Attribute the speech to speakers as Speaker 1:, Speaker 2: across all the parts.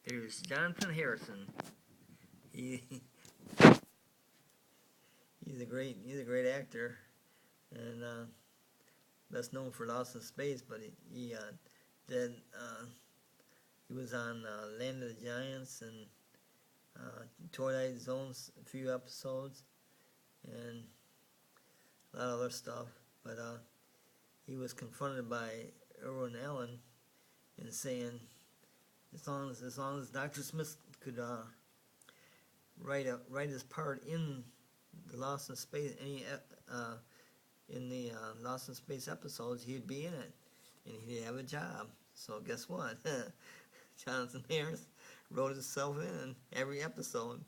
Speaker 1: Here's Johathan Harrison. He's a great actor, and best known for Lost in Space. But he was on Land of the Giants and Twilight Zone's a few episodes, and a lot of other stuff. But he was confronted by Irwin Allen and saying, as long as Dr. Smith could write his part in the Lost in Space, in the Lost in Space episodes, he'd be in it, and he'd have a job. So guess what? Johathan Harris wrote himself in every episode,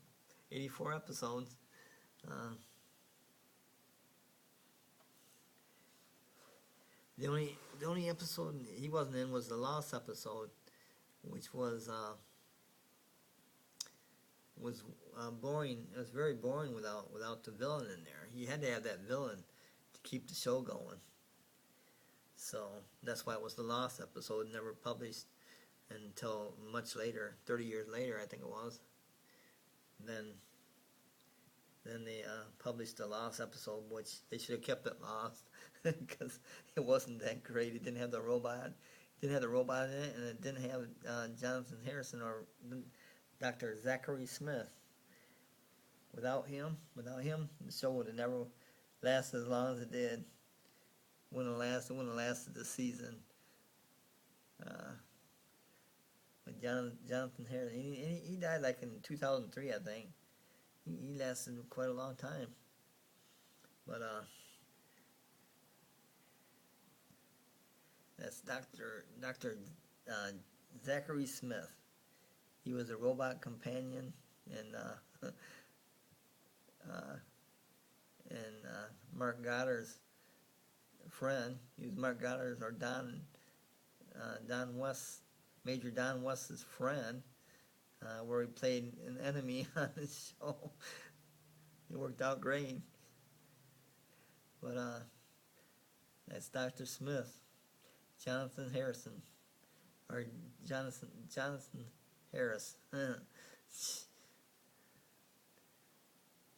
Speaker 1: 84 episodes. The only episode he wasn't in was the Lost episode, which was boring. It was very boring without the villain in there. You had to have that villain to keep the show going. So that's why it was the Lost episode, never published until much later, 30 years later, I think it was. Then they published the Lost episode, which they should have kept it Lost because it wasn't that great. It didn't have the robot. It didn't have the robot in it, and it didn't have Johathan Harrison or Dr. Zachary Smith. Without him, the show would have never lasted as long as it did. Wouldn't have lasted the season. But Johathan Harris, he died like in 2003, I think. He lasted quite a long time. But that's Dr. Zachary Smith. He was a robot companion and Mark Goddard's friend. He was Mark Goddard's or Don West, Major Don West's friend, where he played an enemy on the show. It worked out great. But that's Dr. Smith, Johathan Harrison, or Johathan Harris.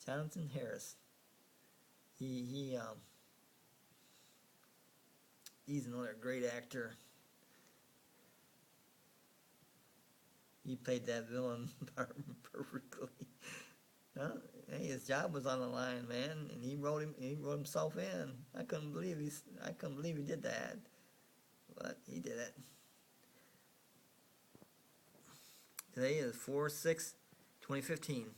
Speaker 1: Johathan Harris. He's another great actor. He played that villain perfectly. Hey, his job was on the line, man, and he wrote himself in. I couldn't believe he did that, but he did it. Today is 4/6/2015.